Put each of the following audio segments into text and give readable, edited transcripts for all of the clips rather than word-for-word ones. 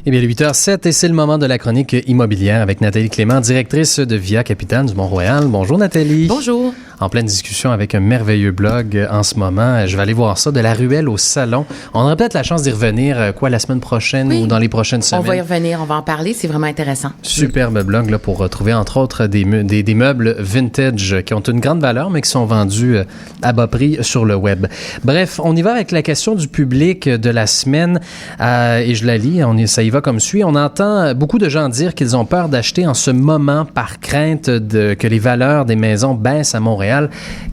Eh bien, 8h07 et c'est le moment de la chronique immobilière avec Nathalie Clément, directrice de Via Capitale du Mont-Royal. Bonjour Nathalie. Bonjour. En pleine discussion avec un merveilleux blog en ce moment. Je vais aller voir ça, de la ruelle au salon. On aura peut-être la chance d'y revenir, la semaine prochaine ou dans les prochaines semaines. On va y revenir, on va en parler, c'est vraiment intéressant. Superbe blog là, pour retrouver entre autres des meubles vintage qui ont une grande valeur mais qui sont vendus à bas prix sur le web. Bref, on y va avec la question du public de la semaine et je la lis, ça y va comme suit. On entend beaucoup de gens dire qu'ils ont peur d'acheter en ce moment par crainte que les valeurs des maisons baissent à Montréal.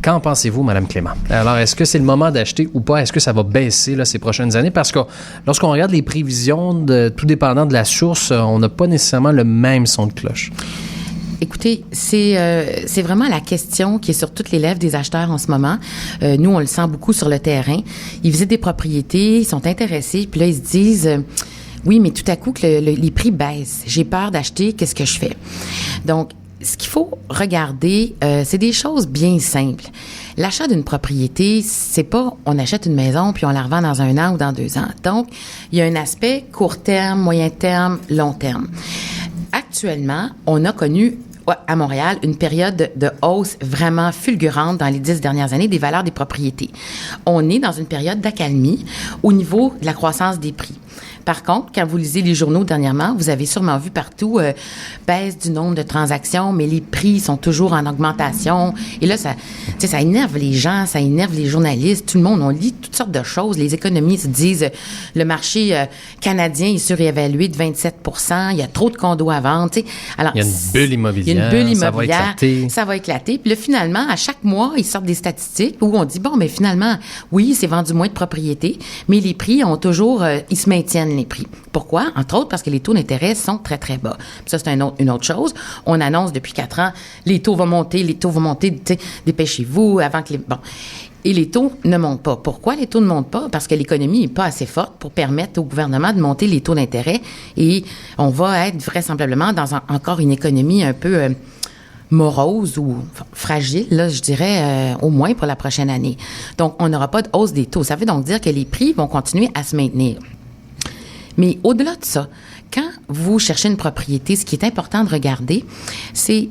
Qu'en pensez-vous, Mme Clément? Alors, est-ce que c'est le moment d'acheter ou pas? Est-ce que ça va baisser là, ces prochaines années? Parce que lorsqu'on regarde les prévisions, tout dépendant de la source, on n'a pas nécessairement le même son de cloche. Écoutez, c'est vraiment la question qui est sur toutes les lèvres des acheteurs en ce moment. Nous, on le sent beaucoup sur le terrain. Ils visitent des propriétés, ils sont intéressés, puis là, ils se disent... oui, mais tout à coup, que les prix baissent. J'ai peur d'acheter, qu'est-ce que je fais? Donc, ce qu'il faut regarder, c'est des choses bien simples. L'achat d'une propriété, c'est pas on achète une maison puis on la revend dans 1 an ou dans 2 ans. Donc, il y a un aspect court terme, moyen terme, long terme. Actuellement, on a connu à Montréal une période de hausse vraiment fulgurante dans les 10 dernières années des valeurs des propriétés. On est dans une période d'accalmie au niveau de la croissance des prix. Par contre, quand vous lisez les journaux dernièrement, vous avez sûrement vu partout baisse du nombre de transactions, mais les prix sont toujours en augmentation. Et là, ça énerve les gens, ça énerve les journalistes, tout le monde. On lit toutes sortes de choses. Les économistes se disent le marché canadien est surévalué de 27 %. Il y a trop de condos à vendre. T'sais. Alors, il y a une bulle immobilière. Ça va éclater. Puis là, finalement, à chaque mois, ils sortent des statistiques où on dit, bon, mais finalement, oui, c'est vendu moins de propriétés, mais les prix ont toujours, ils se maintiennent les prix. Pourquoi? Entre autres, parce que les taux d'intérêt sont très, très bas. Puis ça, c'est une autre chose. On annonce depuis 4 ans, les taux vont monter, dépêchez-vous avant que Bon. Et les taux ne montent pas. Pourquoi les taux ne montent pas? Parce que l'économie n'est pas assez forte pour permettre au gouvernement de monter les taux d'intérêt et on va être vraisemblablement dans encore une économie un peu morose ou fragile, là, je dirais, au moins pour la prochaine année. Donc, on n'aura pas de hausse des taux. Ça veut donc dire que les prix vont continuer à se maintenir. Mais au-delà de ça, quand vous cherchez une propriété, ce qui est important de regarder, c'est,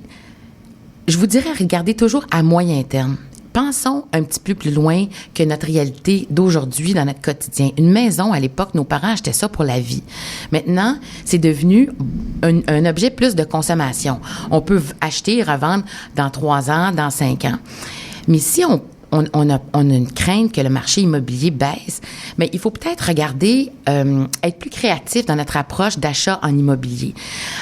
je vous dirais, regarder toujours à moyen terme. Pensons un petit peu plus loin que notre réalité d'aujourd'hui dans notre quotidien. Une maison, à l'époque, nos parents achetaient ça pour la vie. Maintenant, c'est devenu un objet plus de consommation. On peut acheter et revendre dans 3 ans, dans 5 ans. Mais si on a une crainte que le marché immobilier baisse, mais il faut peut-être regarder, être plus créatif dans notre approche d'achat en immobilier.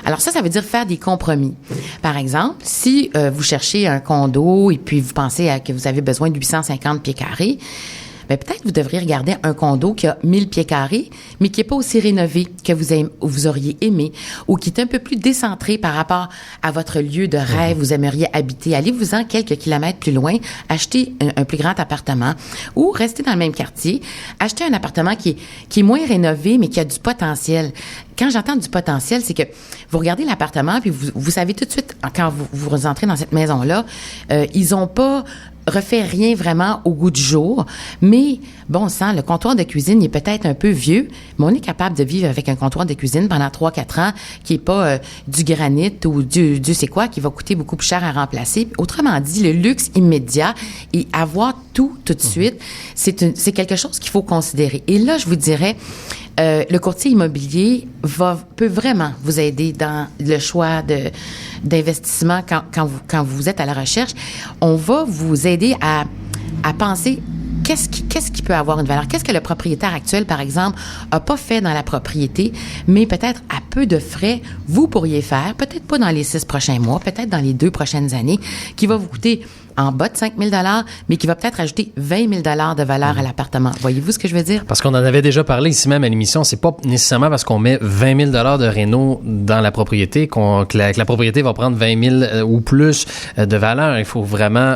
Alors ça veut dire faire des compromis. Par exemple, si vous cherchez un condo et puis vous pensez que vous avez besoin de 850 pieds carrés, bien, peut-être vous devriez regarder un condo qui a 1000 pieds carrés, mais qui n'est pas aussi rénové que vous auriez aimé ou qui est un peu plus décentré par rapport à votre lieu de rêve, vous aimeriez habiter. Allez-vous-en quelques kilomètres plus loin, achetez un plus grand appartement ou restez dans le même quartier, achetez un appartement qui est moins rénové, mais qui a du potentiel. Quand j'entends du potentiel, c'est que vous regardez l'appartement puis vous savez tout de suite, quand vous entrez dans cette maison-là, ils n'ont pas refait rien vraiment au goût du jour, mais bon sang, le comptoir de cuisine est peut-être un peu vieux, mais on est capable de vivre avec un comptoir de cuisine pendant 3-4 ans qui est pas du granit ou du c'est quoi, qui va coûter beaucoup plus cher à remplacer. Autrement dit, le luxe immédiat et avoir tout de suite, c'est quelque chose qu'il faut considérer. Et là, je vous dirais, le courtier immobilier peut vraiment vous aider dans le choix d'investissement quand vous êtes à la recherche. On va vous aider à penser qu'est-ce qui peut avoir une valeur? Qu'est-ce que le propriétaire actuel, par exemple, a pas fait dans la propriété, mais peut-être à peu de frais, vous pourriez faire, peut-être pas dans les 6 prochains mois, peut-être dans les 2 prochaines années, qui va vous coûter en bas de 5 000 $, mais qui va peut-être ajouter 20 000 $ de valeur à l'appartement. Voyez-vous ce que je veux dire? Parce qu'on en avait déjà parlé ici même à l'émission, c'est pas nécessairement parce qu'on met 20 000 $ de réno dans la propriété que la propriété va prendre 20 000 ou plus de valeur. Il faut vraiment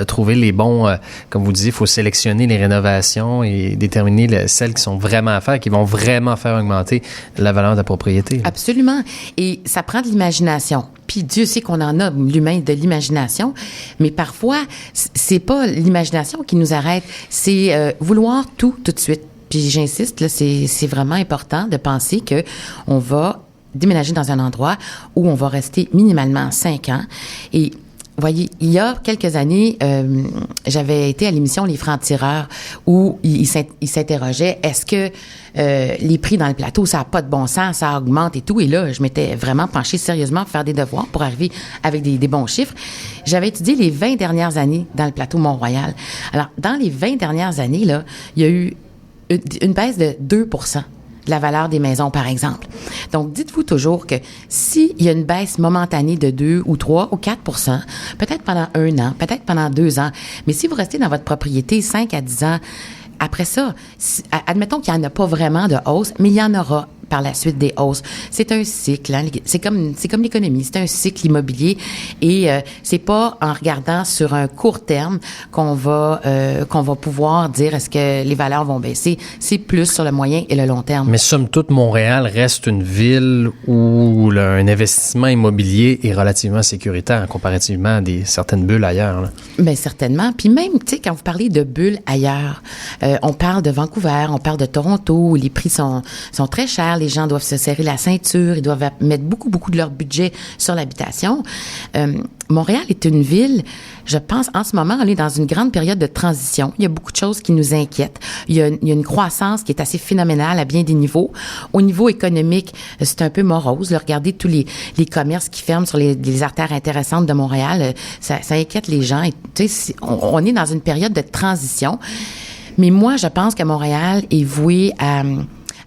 trouver les bons, comme vous disiez, il faut sélectionner les rénovations et déterminer celles qui sont vraiment à faire, qui vont vraiment faire augmenter la valeur de la propriété. Absolument. Et ça prend de l'imagination. Puis Dieu sait qu'on en a, l'humain, de l'imagination, mais parfois, c'est pas l'imagination qui nous arrête, c'est vouloir tout de suite. puis j'insiste, là, c'est vraiment important de penser que on va déménager dans un endroit où on va rester minimalement 5 ans. Et voyez, il y a quelques années, j'avais été à l'émission Les Francs-Tireurs où ils s'interrogeaient, est-ce que les prix dans le plateau, ça n'a pas de bon sens, ça augmente et tout. Et là, je m'étais vraiment penchée sérieusement pour faire des devoirs, pour arriver avec des bons chiffres. J'avais étudié les 20 dernières années dans le plateau Mont-Royal. Alors, dans les 20 dernières années, là, il y a eu une baisse de 2% de la valeur des maisons, par exemple. Donc, dites-vous toujours que s'il y a une baisse momentanée de 2 ou 3 ou 4%, peut-être pendant 1 an, peut-être pendant 2 ans, mais si vous restez dans votre propriété 5 à 10 ans, après ça, admettons qu'il n'y en a pas vraiment de hausse, mais il y en aura par la suite des hausses. C'est un cycle, hein? C'est comme l'économie, c'est un cycle immobilier et c'est pas en regardant sur un court terme qu'on va pouvoir dire est-ce que les valeurs vont baisser. C'est plus sur le moyen et le long terme. Mais somme toute, Montréal reste une ville où un investissement immobilier est relativement sécuritaire comparativement à certaines bulles ailleurs. Là. Bien, certainement. Puis même, tu sais, quand vous parlez de bulles ailleurs, on parle de Vancouver, on parle de Toronto, où les prix sont très chers. Les gens doivent se serrer la ceinture, ils doivent mettre beaucoup de leur budget sur l'habitation. Montréal est une ville, je pense, en ce moment, on est dans une grande période de transition. Il y a beaucoup de choses qui nous inquiètent. Il y a une croissance qui est assez phénoménale à bien des niveaux. Au niveau économique, c'est un peu morose. Là, regardez tous les commerces qui ferment sur les artères intéressantes de Montréal. Ça inquiète les gens. Et, tu sais, on est dans une période de transition. Mais moi, je pense que Montréal est voué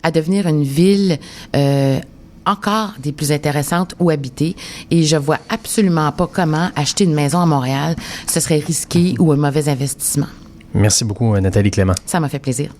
à devenir une ville encore des plus intéressantes où habiter. Et je vois absolument pas comment acheter une maison à Montréal, ce serait risqué ou un mauvais investissement. Merci beaucoup, Nathalie Clément. Ça m'a fait plaisir.